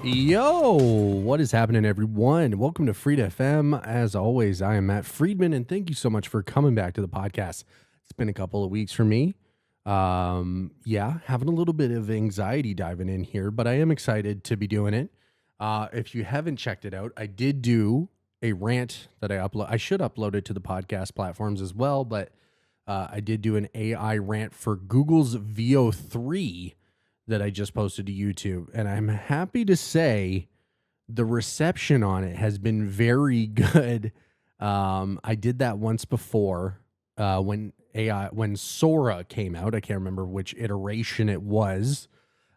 Yo, what is happening, everyone? Welcome to Freed FM. As always, I am Matt Friedman, and thank you so much for coming back to the podcast. It's been a couple of weeks for me. Having a little bit of anxiety diving in here, but I am excited to be doing it. If you haven't checked it out, I did do a rant that I upload. I should upload it to the podcast platforms as well, but I did do an AI rant for Google's VO3 that I just posted to YouTube. And I'm happy to say the reception on it has been very good. I did that once before when Sora came out. I can't remember which iteration it was,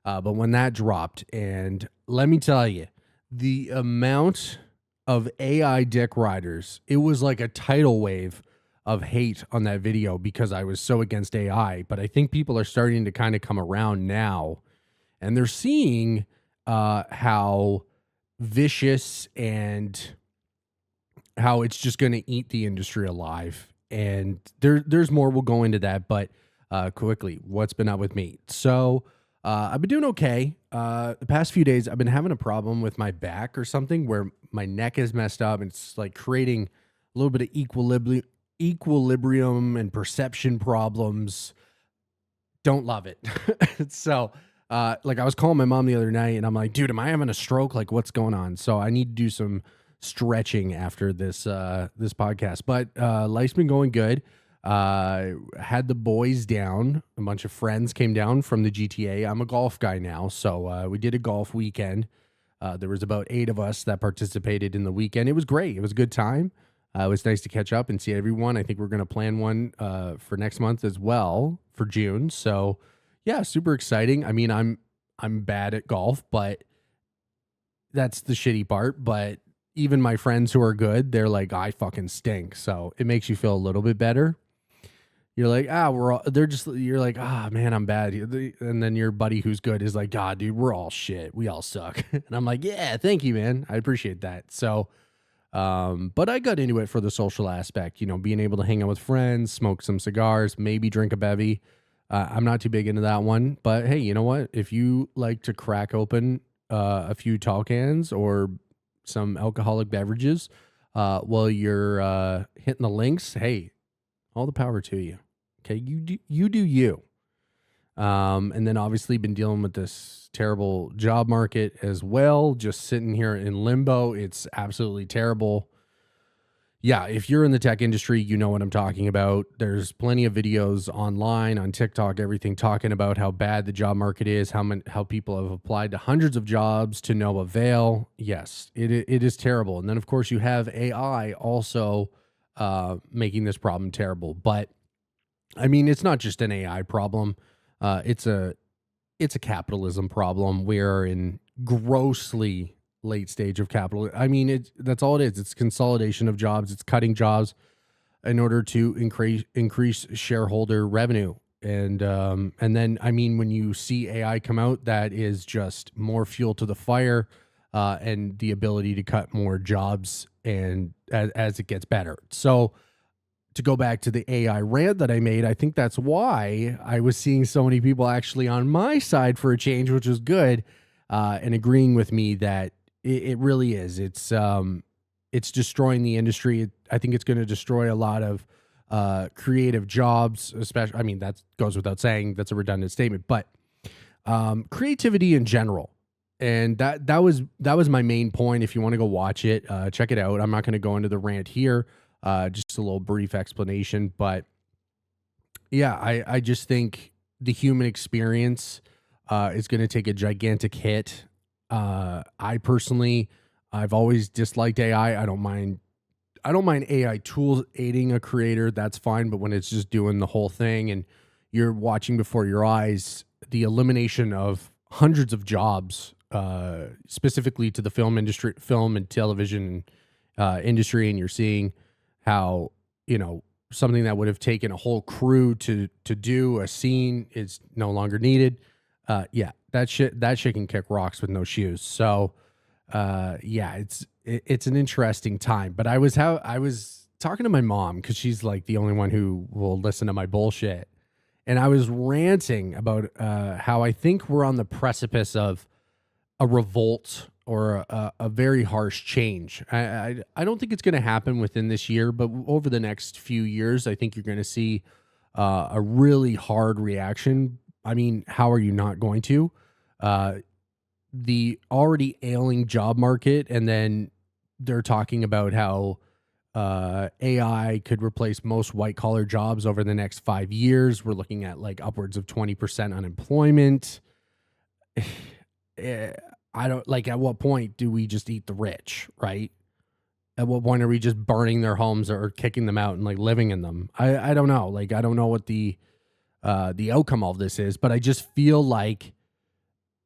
but when that dropped, and let me tell you, the amount of AI dick riders, it was like a tidal wave of hate on that video because I was so against AI. But I think people are starting to kind of come around now, and they're seeing how vicious and how it's just going to eat the industry alive. And there's more. We'll go into that, but quickly, what's been up with me? So I've been doing okay. The past few days, I've been having a problem with my back or something where my neck is messed up, and it's like creating a little bit of equilibrium and perception problems. Don't love it. So like I was calling my mom the other night, and I'm like, dude, am I having a stroke? Like, what's going on? So I need to do some stretching after this this podcast. But life's been going good. Had the boys down. A bunch of friends came down from the GTA. I'm a golf guy now, so we did a golf weekend. There was about 8 of us that participated in the weekend. It was great. It was a good time. It was nice to catch up and see everyone. I think we're going to plan one for next month as well for June. So yeah, super exciting. I mean, I'm bad at golf, but that's the shitty part. But even my friends who are good, they're like, I fucking stink. So it makes you feel a little bit better. You're like, you're like, man, I'm bad. And then your buddy who's good is like, dude, we're all shit. We all suck. And I'm like, yeah, thank you, man. I appreciate that. So, but I got into it for the social aspect, being able to hang out with friends, smoke some cigars, maybe drink a bevy. I'm not too big into that one, but hey, you know what? If you like to crack open a few tall cans or some alcoholic beverages while you're hitting the links, hey, all the power to you. Okay, you do you. And then obviously been dealing with this terrible job market as well, just sitting here in limbo. It's absolutely terrible. Yeah, if you're in the tech industry, you know what I'm talking about. There's plenty of videos online, on TikTok, everything talking about how bad the job market is, how people have applied to hundreds of jobs to no avail. Yes, it is terrible. And then, of course, you have AI also making this problem terrible. But, I mean, it's not just an AI problem. It's a capitalism problem. We're in grossly late stage of capital. I mean, that's all it is. It's consolidation of jobs. It's cutting jobs in order to increase shareholder revenue. And then, I mean, when you see AI come out, that is just more fuel to the fire, and the ability to cut more jobs and as it gets better. So to go back to the AI rant that I made, I think that's why I was seeing so many people actually on my side for a change, which was good, and agreeing with me that it really is. It's destroying the industry. I think it's going to destroy a lot of creative jobs, especially. I mean, that goes without saying. That's a redundant statement, but creativity in general. And that was my main point. If you want to go watch it, check it out. I'm not going to go into the rant here. Just a little brief explanation, but yeah, I just think the human experience is going to take a gigantic hit. I personally, I've always disliked AI. I don't mind AI tools aiding a creator. That's fine. But when it's just doing the whole thing and you're watching before your eyes, the elimination of hundreds of jobs, specifically to the film industry, film and television industry, and you're seeing how, something that would have taken a whole crew to do a scene is no longer needed. Yeah, that shit can kick rocks with no shoes. So, yeah, it's an interesting time. But I was talking to my mom because she's like the only one who will listen to my bullshit, and I was ranting about how I think we're on the precipice of a revolt or a very harsh change. I don't think it's going to happen within this year, but over the next few years, I think you're going to see a really hard reaction. I mean, how are you not going to? Uh, the already ailing job market, and then they're talking about how AI could replace most white collar jobs over the next 5 years. We're looking at like upwards of 20% unemployment. Eh, I don't like, at what point do we just eat the rich, right? At what point are we just burning their homes or kicking them out and like living in them? I don't know. Like, I don't know what the outcome of this is, but I just feel like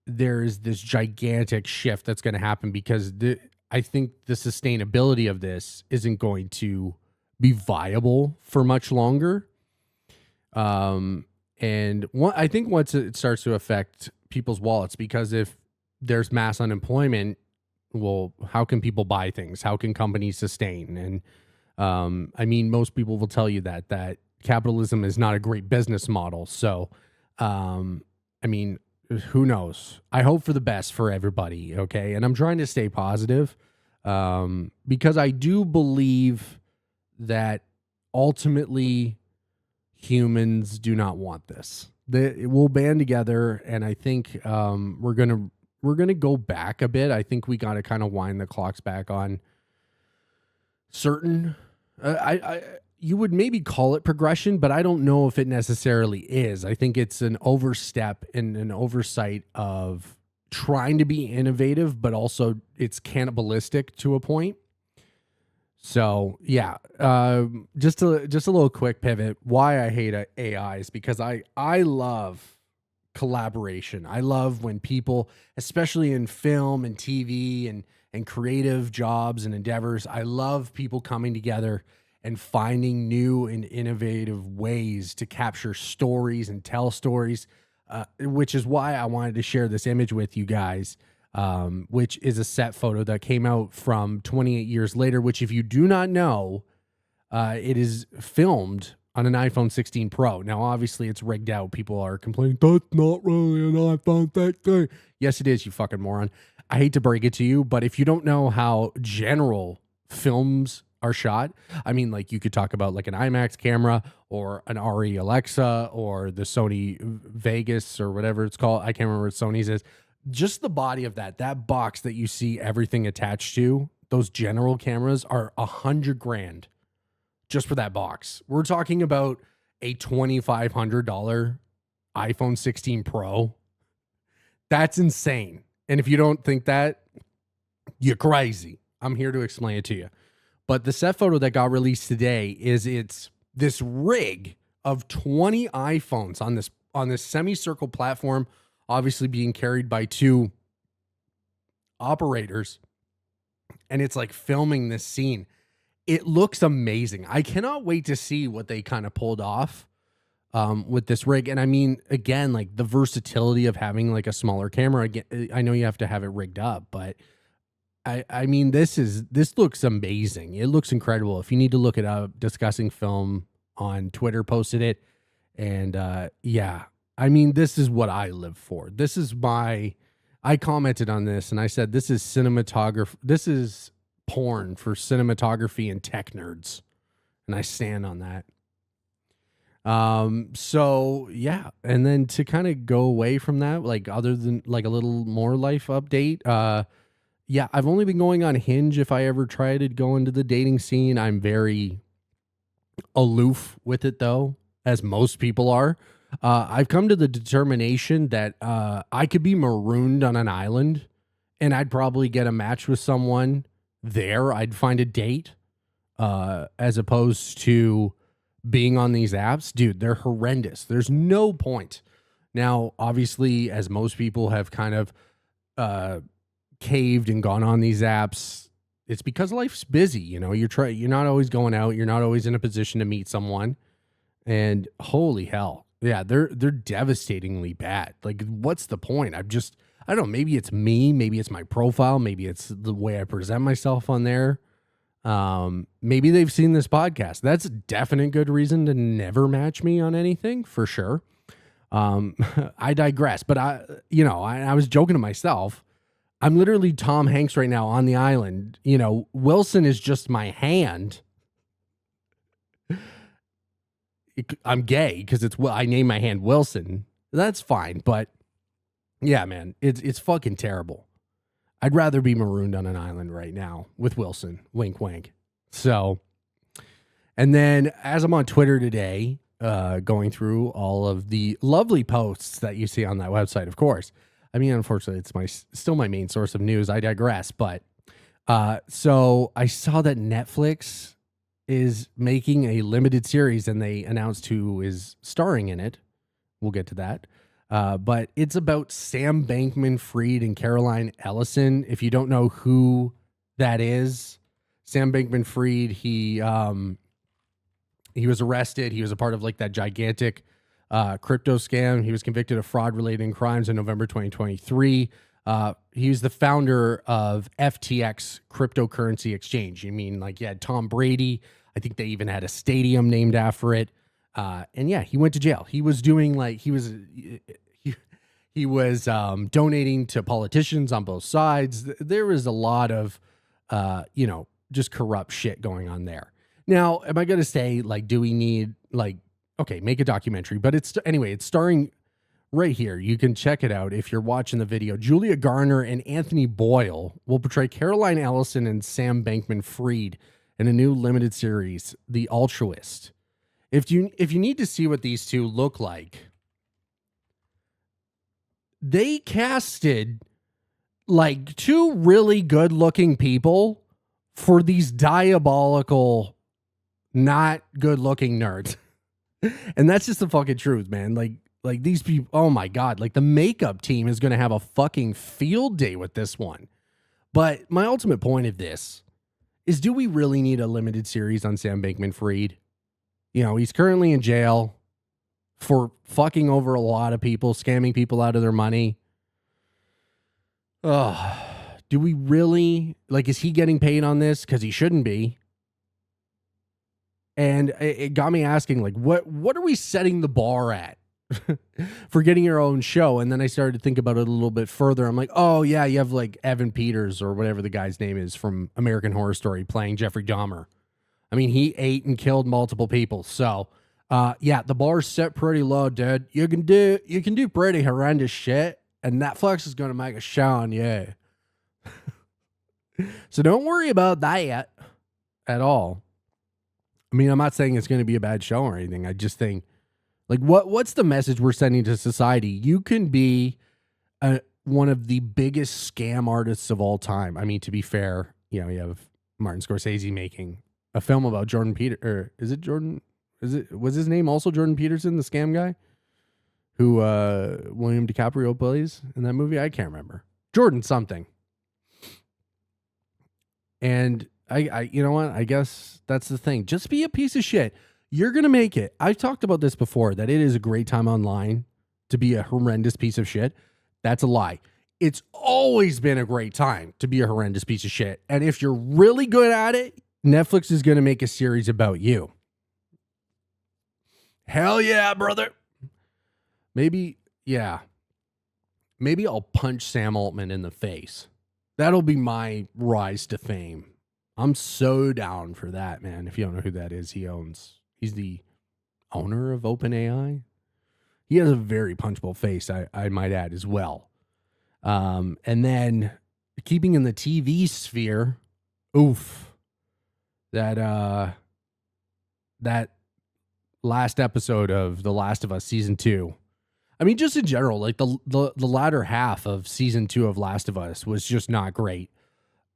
there's this gigantic shift that's going to happen because I think the sustainability of this isn't going to be viable for much longer. And I think once it starts to affect people's wallets, because if there's mass unemployment, well, how can people buy things? How can companies sustain? And I mean, most people will tell you that capitalism is not a great business model. So, I mean, who knows? I hope for the best for everybody. Okay. And I'm trying to stay positive, because I do believe that ultimately humans do not want this. We'll band together, and I think we're gonna go back a bit. I think we got to kind of wind the clocks back on certain. You would maybe call it progression, but I don't know if it necessarily is. I think it's an overstep and an oversight of trying to be innovative, but also it's cannibalistic to a point. So yeah, just a little quick pivot. Why I hate AI is because I love collaboration. I love when people, especially in film and TV and creative jobs and endeavors, I love people coming together and finding new and innovative ways to capture stories and tell stories, which is why I wanted to share this image with you guys, which is a set photo that came out from 28 years later, which, if you do not know, it is filmed on an iPhone 16 Pro. Now, obviously, it's rigged out. People are complaining, that's not really an iPhone 16. Yes, it is, you fucking moron. I hate to break it to you, but if you don't know how general films are shot, I mean, like, you could talk about like an IMAX camera or an RE Alexa or the Sony Vegas or whatever it's called. I can't remember what Sony's is. Just the body of that box that you see everything attached to, those general cameras are $100,000 just for that box. We're talking about a $2,500 iPhone 16 Pro. That's insane. And if you don't think that, you're crazy. I'm here to explain it to you. But the set photo that got released today it's this rig of 20 iPhones on this semicircle platform, obviously being carried by two operators, and it's like filming this scene. It looks amazing. I cannot wait to see what they kind of pulled off with this rig. And I mean, again, like the versatility of having like a smaller camera. Again, I know you have to have it rigged up, but I mean, this looks amazing. It looks incredible. If you need to look it up, Discussing Film on Twitter posted it. And yeah, I mean, this is what I live for. I commented on this and I said, this is cinematography. This is porn for cinematography and tech nerds. And I stand on that. So yeah. And then to kind of go away from that, like other than like a little more life update, yeah, I've only been going on Hinge. If I ever try to go into the dating scene, I'm very aloof with it, though, as most people are. I've come to the determination that I could be marooned on an island and I'd probably get a match with someone there. I'd find a date as opposed to being on these apps. Dude, they're horrendous. There's no point. Now, obviously, as most people have kind of caved and gone on these apps, it's because life's busy. You know, you're not always going out. You're not always in a position to meet someone. And holy hell. Yeah, they're devastatingly bad. Like, what's the point? I don't know, maybe it's me, maybe it's my profile, maybe it's the way I present myself on there. Maybe they've seen this podcast. That's a definite good reason to never match me on anything, for sure. I digress, but I was joking to myself. I'm literally Tom Hanks right now on the island. You know, Wilson is just my hand. I'm gay because I named my hand Wilson. That's fine, but yeah, man, it's fucking terrible. I'd rather be marooned on an island right now with Wilson. Wink, wink. So, and then as I'm on Twitter today, going through all of the lovely posts that you see on that website, of course. I mean, unfortunately, it's still my main source of news. I digress, but so I saw that Netflix is making a limited series, and they announced who is starring in it. We'll get to that. But it's about Sam Bankman-Fried and Caroline Ellison. If you don't know who that is, Sam Bankman-Fried, he was arrested. He was a part of like that gigantic crypto scam. He was convicted of fraud-related crimes in November 2023. He was the founder of FTX cryptocurrency exchange. You mean like you had Tom Brady. I think they even had a stadium named after it. And yeah, he went to jail. He was doing like he was donating to politicians on both sides. There was a lot of just corrupt shit going on there. Now, am I going to say like, do we need like, okay, make a documentary? But it's starring right here. You can check it out if you're watching the video. Julia Garner and Anthony Boyle will portray Caroline Ellison and Sam Bankman-Fried in a new limited series, The Altruist. If you need to see what these two look like, they casted like two really good looking people for these diabolical, not good looking nerds. And that's just the fucking truth, man. Like these people, oh my God, like the makeup team is going to have a fucking field day with this one. But my ultimate point of this is, do we really need a limited series on Sam Bankman-Fried? You know, he's currently in jail for fucking over a lot of people, scamming people out of their money. Do we really, like, is he getting paid on this? Because he shouldn't be. And it got me asking, like, what are we setting the bar at for getting your own show? And then I started to think about it a little bit further. I'm like, oh, yeah, you have, like, Evan Peters or whatever the guy's name is from American Horror Story playing Jeffrey Dahmer. I mean, he ate and killed multiple people. So, yeah, the bar's set pretty low, dude. You can do pretty horrendous shit, and Netflix is going to make a show on you. So don't worry about that at all. I mean, I'm not saying it's going to be a bad show or anything. I just think, like, what's the message we're sending to society? You can be one of the biggest scam artists of all time. I mean, to be fair, you know, you have Martin Scorsese making a film about Jordan Peter, or is it Jordan? Was his name also Jordan Peterson, the scam guy who William DiCaprio plays in that movie? I can't remember. Jordan something. And I you know what? I guess that's the thing. Just be a piece of shit. You're going to make it. I've talked about this before, that it is a great time online to be a horrendous piece of shit. That's a lie. It's always been a great time to be a horrendous piece of shit. And if you're really good at it, Netflix is going to make a series about you. Hell yeah, brother. Maybe I'll punch Sam Altman in the face. That'll be my rise to fame. I'm so down for that, man. If you don't know who that is, he's the owner of OpenAI. He has a very punchable face, I might add, as well. And then keeping in the TV sphere, that last episode of The Last of Us season 2. I mean, just in general, like the latter half of season 2 of Last of Us was just not great.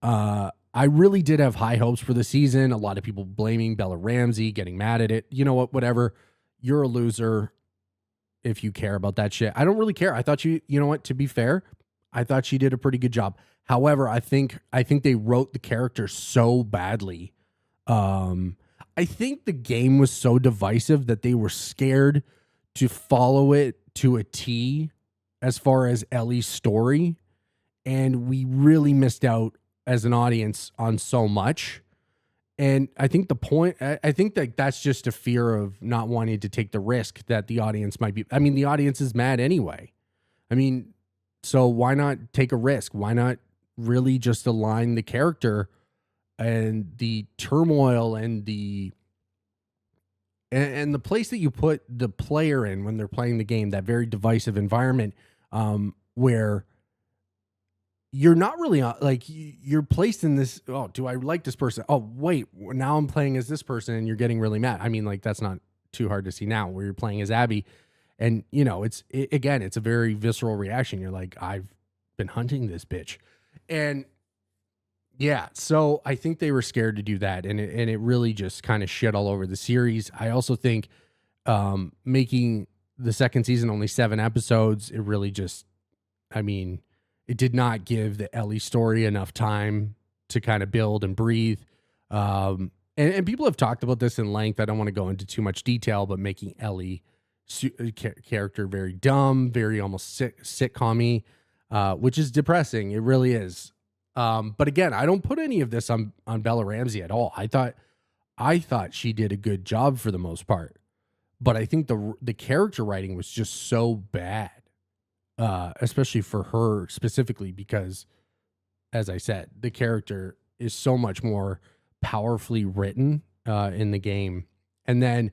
I really did have high hopes for the season. A lot of people blaming Bella Ramsey, getting mad at it. You know what? Whatever. You're a loser if you care about that shit. I don't really care. I thought you know what? To be fair, I thought she did a pretty good job. However, I think they wrote the character so badly. I think the game was so divisive that they were scared to follow it to a T as far as Ellie's story. And we really missed out as an audience on so much. And I think I think that that's just a fear of not wanting to take the risk that the audience might be. I mean, the audience is mad anyway. I mean, so why not take a risk? Why not really just align the character and the turmoil and the place that you put the player in when they're playing the game, that very divisive environment, where you're not really like you're placed in this. Oh, do I like this person? Oh, wait, now I'm playing as this person, and you're getting really mad. I mean, like that's not too hard to see now, where you're playing as Abby, and again, it's a very visceral reaction. You're like, I've been hunting this bitch, and yeah, so I think they were scared to do that, and it really just kind of shit all over the series. I also think making the second season only 7 episodes, it really just, I mean, it did not give the Ellie story enough time to kind of build and breathe. And people have talked about this in length. I don't want to go into too much detail, but making Ellie character very dumb, very almost sitcom-y, which is depressing. It really is. But again, I don't put any of this on Bella Ramsey at all. I thought she did a good job for the most part, but I think the character writing was just so bad, especially for her specifically, because, as I said, the character is so much more powerfully written in the game, and then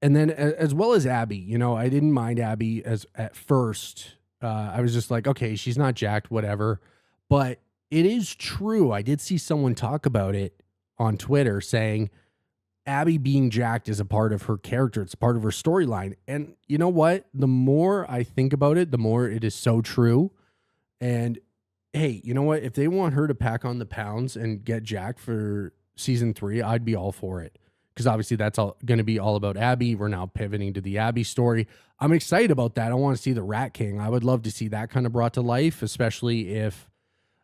as well as Abby, I didn't mind Abby as at first. I was just like, okay, she's not jacked, whatever. But it is true. I did see someone talk about it on Twitter saying Abby being jacked is a part of her character. It's part of her storyline. And you know what? The more I think about it, the more it is so true. And hey, you know what? If they want her to pack on the pounds and get jacked for season 3, I'd be all for it. Because obviously that's all going to be all about Abby. We're now pivoting to the Abby story. I'm excited about that. I want to see the Rat King. I would love to see that kind of brought to life, especially if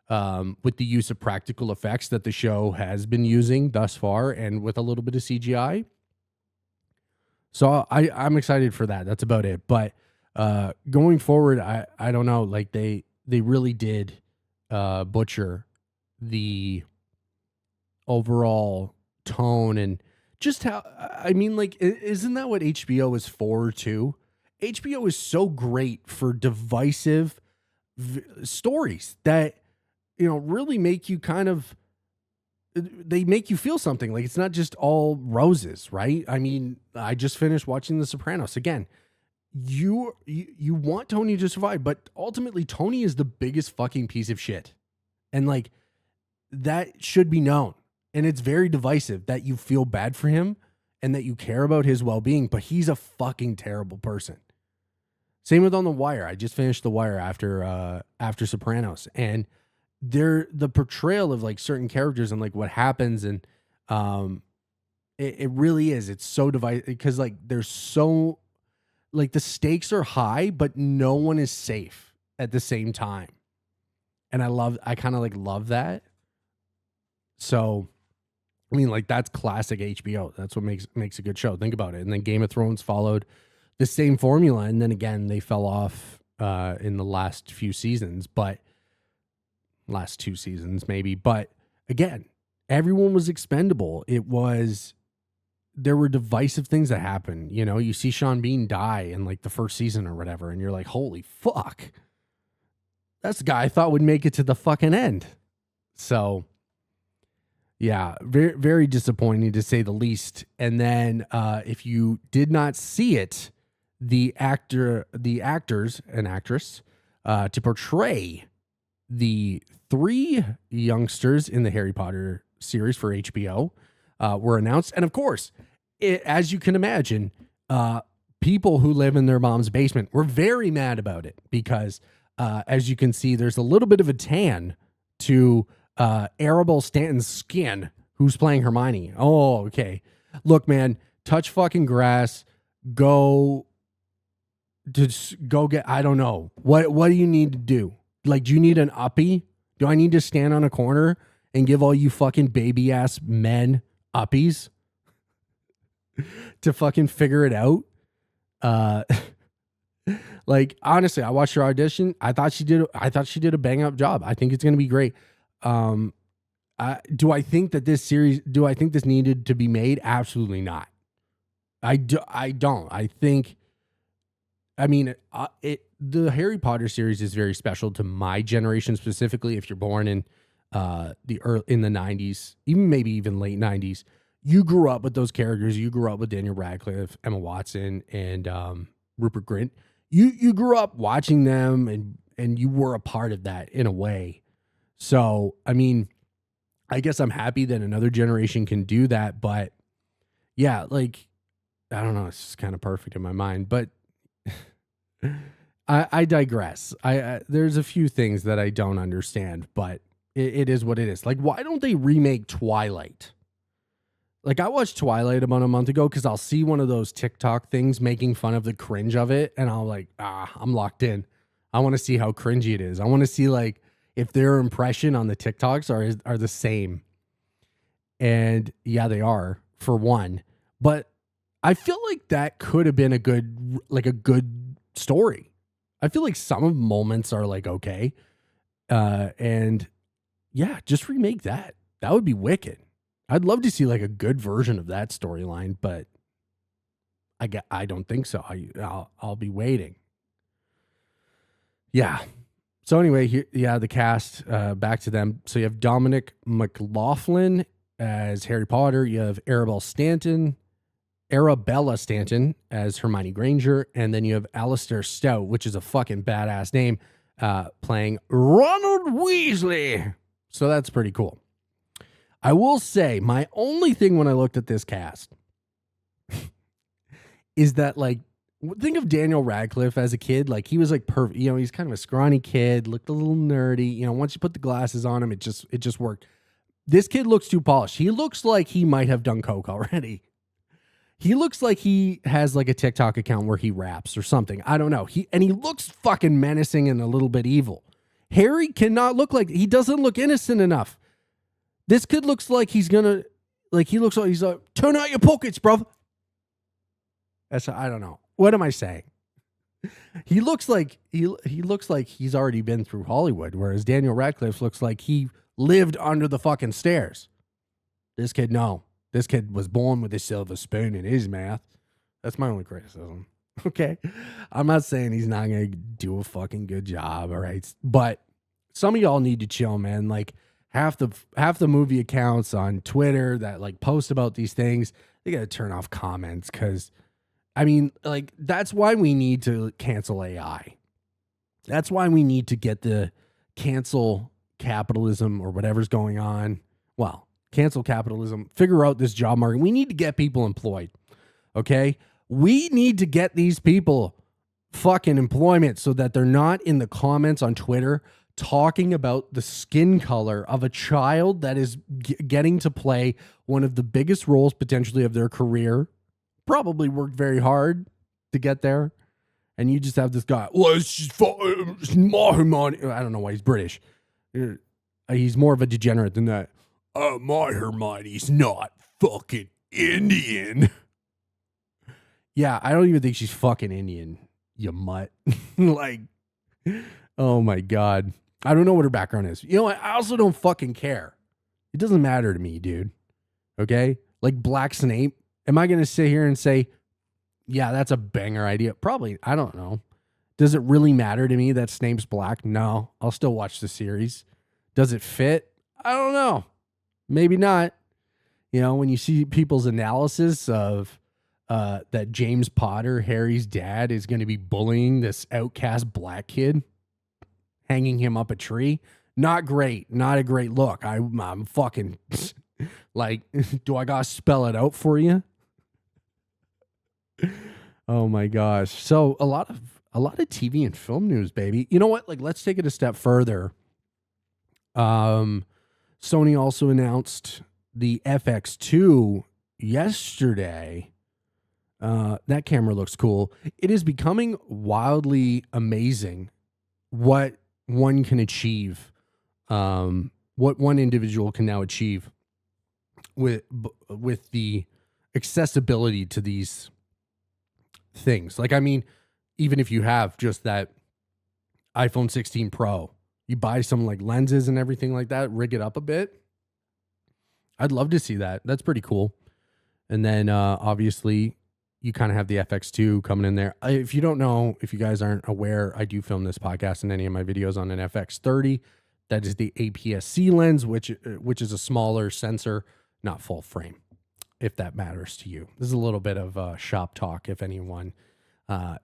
with the use of practical effects that the show has been using thus far, and with a little bit of CGI. So I'm excited for that. That's about it. But going forward, I don't know. Like they really did butcher the overall tone and just how, I mean, like, isn't that what HBO is for too? HBO is so great for divisive stories that, really make you they make you feel something. Like, it's not just all roses, right? I mean, I just finished watching The Sopranos again. You want Tony to survive, but ultimately Tony is the biggest fucking piece of shit. And like, that should be known. And it's very divisive that you feel bad for him and that you care about his well-being, but he's a fucking terrible person. Same with On the Wire. I just finished The Wire after Sopranos, and the portrayal of like certain characters and like what happens, and it really is. It's so divisive because like there's so like the stakes are high, but no one is safe at the same time, and I kind of like love that. So, I mean, like that's classic HBO. That's what makes a good show. Think about it. And then Game of Thrones followed the same formula, and then again they fell off in the last few seasons, but last 2 seasons maybe. But again, everyone was expendable. There were divisive things that happened. You see Sean Bean die in like the first season or whatever, and you're like, holy fuck, that's the guy I thought would make it to the fucking end. So yeah, very, very disappointing to say the least. And then if you did not see it, the actors and actress to portray the 3 youngsters in the Harry Potter series for HBO were announced. And of course, as you can imagine, people who live in their mom's basement were very mad about it because, as you can see, there's a little bit of a tan to Arabelle Stanton's skin, who's playing Hermione. Oh, okay. Look, man, touch fucking grass. Go get, I don't know. What do you need to do? Like, do you need an uppie? Do I need to stand on a corner and give all you fucking baby ass men uppies to fucking figure it out? Like, honestly, I watched her audition. I thought she did a bang up job. I think it's going to be great. Do I think this needed to be made? Absolutely not. I don't. I think, I mean, the Harry Potter series is very special to my generation specifically. If you're born in in the 90s, even maybe even late 90s, you grew up with those characters. You grew up with Daniel Radcliffe, Emma Watson, and Rupert Grint. You grew up watching them, and you were a part of that in a way. So, I mean, I guess I'm happy that another generation can do that, but yeah, like, I don't know, it's just kind of perfect in my mind, but I digress. There's a few things that I don't understand, but it is what it is. Like, why don't they remake Twilight? Like, I watched Twilight about a month ago because I'll see one of those TikTok things making fun of the cringe of it, and I'll like, I'm locked in. I want to see how cringy it is. I want to see like if their impression on the TikToks are the same. And yeah, they are for one. But I feel like that could have been a good story. I feel like some of moments are like okay. And yeah, just remake that. That would be wicked. I'd love to see like a good version of that storyline, but I don't think so. I'll be waiting. Yeah. So anyway, here, yeah, the cast, back to them. So you have Dominic McLaughlin as Harry Potter. You have Arabella Stanton as Hermione Granger. And then you have Alistair Stout, which is a fucking badass name, playing Ronald Weasley. So that's pretty cool. I will say my only thing when I looked at this cast is that, like, think of Daniel Radcliffe as a kid. Like, he was like perfect. You know, he's kind of a scrawny kid, looked a little nerdy. You know, once you put the glasses on him, it just worked. This kid looks too polished. He looks like he might have done coke already. He looks like he has like a TikTok account where he raps or something. I don't know. He looks fucking menacing and a little bit evil. Harry cannot look like, he doesn't look innocent enough. This kid looks like he's gonna, like, he looks like he's like, turn out your pockets, bruv. I don't know. What am I saying? He looks like he looks like he's already been through Hollywood, whereas Daniel Radcliffe looks like he lived under the fucking stairs. This kid, no. This kid was born with a silver spoon in his mouth. That's my only criticism. Okay? I'm not saying he's not going to do a fucking good job, all right? But some of y'all need to chill, man. Like, half the movie accounts on Twitter that, like, post about these things, they got to turn off comments because, I mean, like, that's why we need to cancel AI. That's why we need to get the cancel capitalism or whatever's going on. Well, cancel capitalism, figure out this job market. We need to get people employed. Okay? We need to get these people fucking employment so that they're not in the comments on Twitter talking about the skin color of a child that is getting to play one of the biggest roles potentially of their career. Probably worked very hard to get there. And you just have this guy, well, it's just my Hermione. I don't know why he's British. He's more of a degenerate than that. My Hermione's not fucking Indian. Yeah, I don't even think she's fucking Indian, you mutt. Like, oh my God. I don't know what her background is. You know what? I also don't fucking care. It doesn't matter to me, dude. Okay? Like Black Snape. Am I going to sit here and say, yeah, that's a banger idea? Probably. I don't know. Does it really matter to me that Snape's black? No. I'll still watch the series. Does it fit? I don't know. Maybe not. You know, when you see people's analysis of that James Potter, Harry's dad, is going to be bullying this outcast black kid, hanging him up a tree. Not great. Not a great look. I'm fucking like, do I gotta spell it out for you? Oh my gosh. So a lot of TV and film news, baby. You know what? Like, let's take it a step further. Sony also announced the FX2 yesterday. That camera looks cool. It is becoming wildly amazing what one can achieve, what one individual can now achieve with the accessibility to these things. Like, I mean, even if you have just that iPhone 16 Pro, you buy some like lenses and everything like that, rig it up a bit. I'd love to see that. That's pretty cool. And then obviously you kind of have the FX2 coming in there. If you don't know, if you guys aren't aware, I do film this podcast and any of my videos on an FX30. That is the APS-C lens, which is a smaller sensor, not full frame, if that matters to you. This is a little bit of shop talk if anyone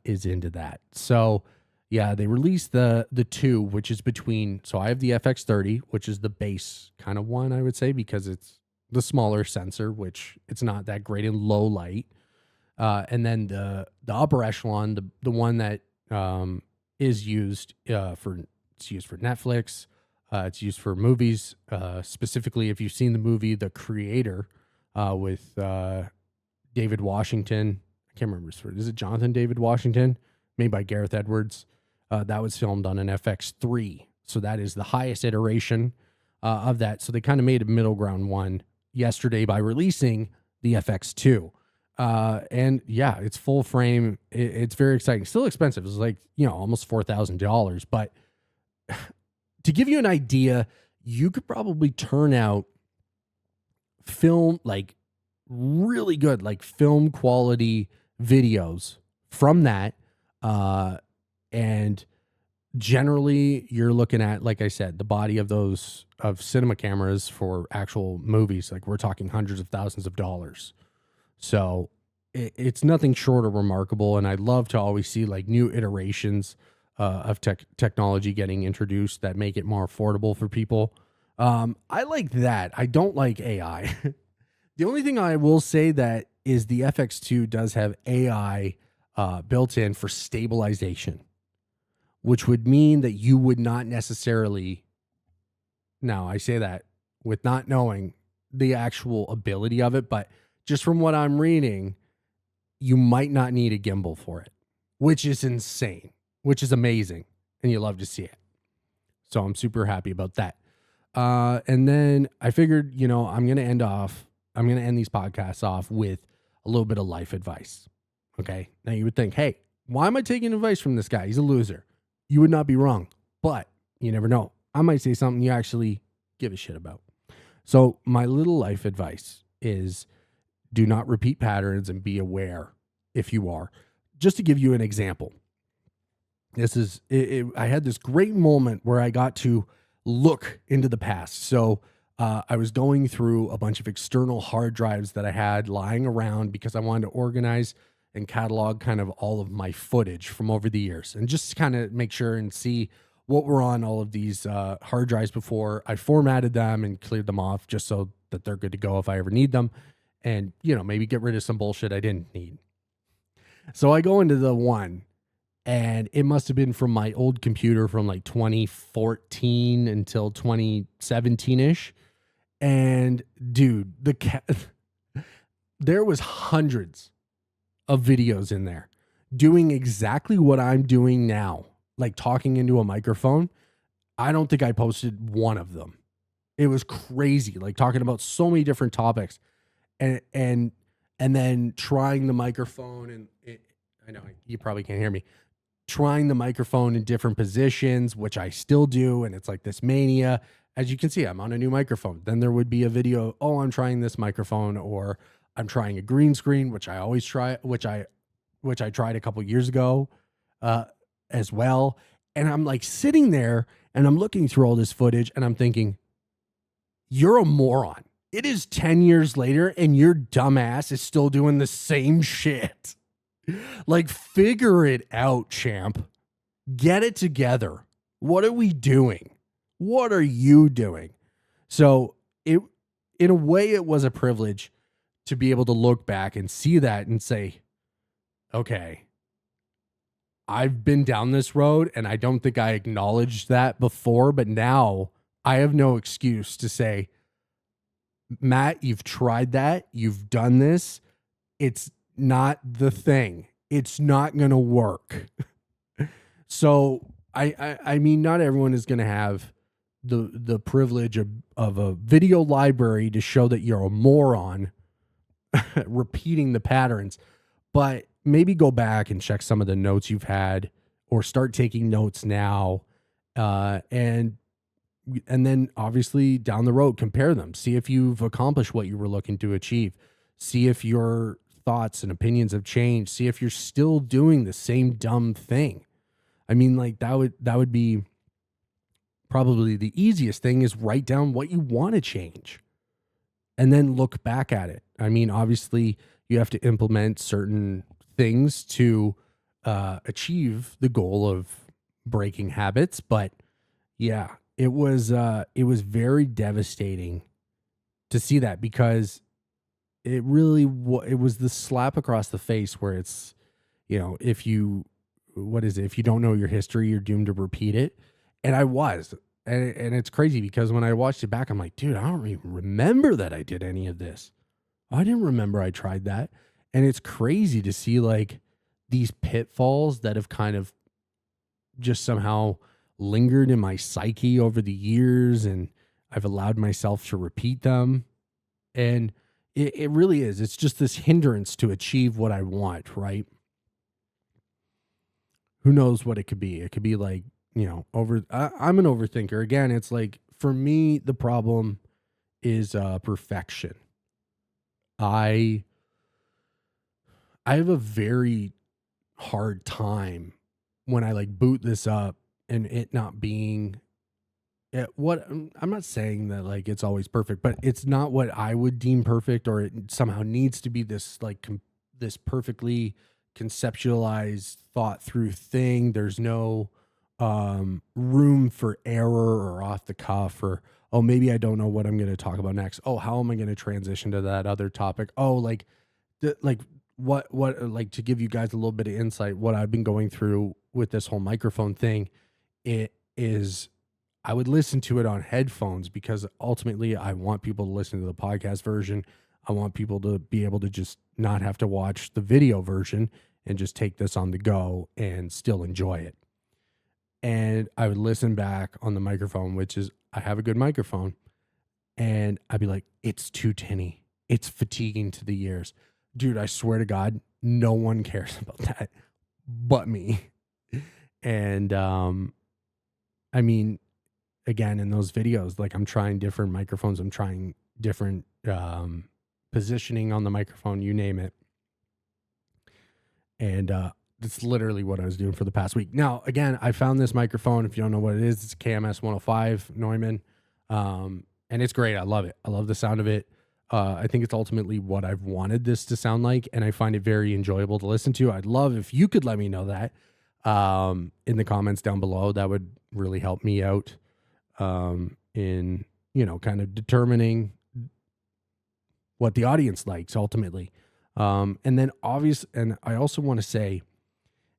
is into that. So yeah, they released the 2, which is between, so I have the FX30, which is the base kind of one, I would say, because it's the smaller sensor, which it's not that great in low light. And then the upper echelon, the one that is used it's used for Netflix. It's used for movies, specifically if you've seen the movie The Creator with David Washington. I can't remember his first. Is it Jonathan David Washington? Made by Gareth Edwards. That was filmed on an FX3. So that is the highest iteration of that. So they kind of made a middle ground one yesterday by releasing the FX2. And yeah, it's full frame. It's very exciting. Still expensive. It's like, almost $4,000. But to give you an idea, you could probably turn out film, like really good, like film quality videos from that. And generally you're looking at, like I said, the body of cinema cameras for actual movies. Like we're talking hundreds of thousands of dollars. So it's nothing short of remarkable. And I'd love to always see like new iterations of technology getting introduced that make it more affordable for people. I like that. I don't like AI. The only thing I will say that is the FX2 does have AI built in for stabilization, which would mean that you would not necessarily, now I say that with not knowing the actual ability of it, but just from what I'm reading, you might not need a gimbal for it, which is insane, which is amazing, and you love to see it. So I'm super happy about that. And then I figured, I'm going to end these podcasts off with a little bit of life advice. Okay. Now you would think, hey, why am I taking advice from this guy? He's a loser. You would not be wrong, but you never know. I might say something you actually give a shit about. So my little life advice is do not repeat patterns and be aware if you are. Just to give you an example, I had this great moment where I got to look into the past. So I was going through a bunch of external hard drives that I had lying around because I wanted to organize and catalog kind of all of my footage from over the years and just kind of make sure and see what were on all of these hard drives before I formatted them and cleared them off just so that they're good to go if I ever need them. And, maybe get rid of some bullshit I didn't need. So I go into the one, and it must have been from my old computer from like 2014 until 2017-ish. And dude, there was hundreds of videos in there doing exactly what I'm doing now, like talking into a microphone. I don't think I posted one of them. It was crazy, like talking about so many different topics. And then trying the microphone, and I know you probably can't hear me, trying the microphone in different positions, which I still do. And it's like this mania. As you can see, I'm on a new microphone. Then there would be a video, oh, I'm trying this microphone, or I'm trying a green screen, which I always try, which I tried a couple years ago as well. And I'm like sitting there and I'm looking through all this footage and I'm thinking, you're a moron. It is 10 years later and your dumbass is still doing the same shit. Like, figure it out, champ. Get it together. What are we doing? What are you doing? So in a way, it was a privilege to be able to look back and see that and say, okay, I've been down this road and I don't think I acknowledged that before, but now I have no excuse to say, Matt, you've tried that. You've done this. It's not the thing. It's not going to work. So I mean, not everyone is going to have the privilege of a video library to show that you're a moron repeating the patterns, but maybe go back and check some of the notes you've had or start taking notes now. And then obviously down the road, compare them, see if you've accomplished what you were looking to achieve, see if your thoughts and opinions have changed. See if you're still doing the same dumb thing. I mean, like that would be probably the easiest thing, is write down what you want to change and then look back at it. I mean, obviously you have to implement certain things to achieve the goal of breaking habits, but yeah, it was very devastating to see that, because it really it was the slap across the face where it's, if you, what is it? If you don't know your history, you're doomed to repeat it. And I was, and it's crazy because when I watched it back, I'm like, dude, I don't even remember that I did any of this. I didn't remember I tried that. And it's crazy to see like these pitfalls that have kind of just somehow lingered in my psyche over the years, and I've allowed myself to repeat them. And it really is. It's just this hindrance to achieve what I want, right? Who knows what it could be? It could be like, I'm an overthinker. Again, it's like, for me, the problem is perfection. I have a very hard time when I like boot this up and it not being what I'm not saying that like it's always perfect, but it's not what I would deem perfect, or it somehow needs to be this like this perfectly conceptualized, thought through thing. There's no room for error or off the cuff, or oh, maybe I don't know what I'm going to talk about next. Oh, how am I going to transition to that other topic? Oh, like what like, to give you guys a little bit of insight, what I've been going through with this whole microphone thing, it is, I would listen to it on headphones because ultimately I want people to listen to the podcast version. I want people to be able to just not have to watch the video version and just take this on the go and still enjoy it. And I would listen back on the microphone, which is, I have a good microphone, and I'd be like, it's too tinny. It's fatiguing to the ears. Dude, I swear to God, no one cares about that but me. And I mean, again, in those videos, like I'm trying different microphones, I'm trying different positioning on the microphone, you name it. And that's literally what I was doing for the past week. Now, again, I found this microphone. If you don't know what it is, it's a KMS 105 Neumann. And it's great. I love it. I love the sound of it. I think it's ultimately what I've wanted this to sound like, and I find it very enjoyable to listen to. I'd love if you could let me know that in the comments down below. That would really help me out in, kind of determining what the audience likes ultimately. And then and I also want to say,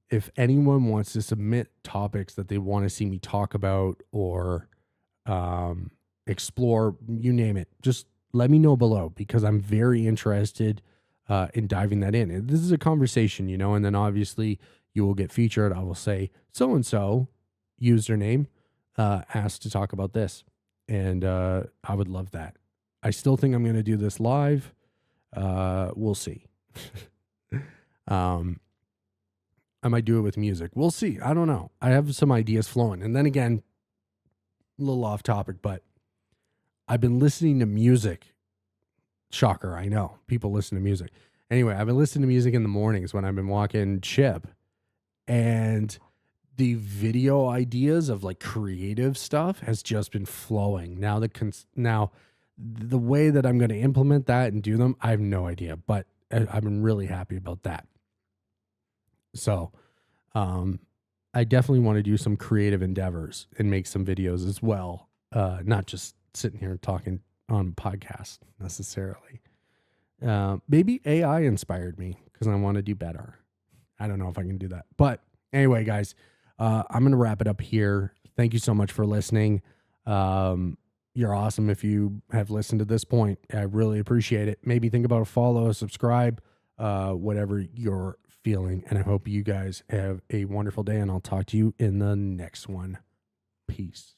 if anyone wants to submit topics that they want to see me talk about or explore, you name it, just let me know below, because I'm very interested in diving that in. And this is a conversation, and then obviously you will get featured. I will say, so-and-so username asked to talk about this. And I would love that. I still think I'm going to do this live. We'll see. I might do it with music. We'll see. I don't know. I have some ideas flowing. And then again, a little off topic, but I've been listening to music. Shocker, I know. People listen to music. Anyway, I've been listening to music in the mornings when I've been walking Chip. And the video ideas of like creative stuff has just been flowing. Now the way that I'm going to implement that and do them, I have no idea, but I've been really happy about that. So, I definitely want to do some creative endeavors and make some videos as well. Not just sitting here talking on podcast necessarily. Maybe AI inspired me because I want to do better. I don't know if I can do that, but anyway, guys, I'm going to wrap it up here. Thank you so much for listening. You're awesome if you have listened to this point. I really appreciate it. Maybe think about a follow, subscribe, whatever you're feeling. And I hope you guys have a wonderful day, and I'll talk to you in the next one. Peace.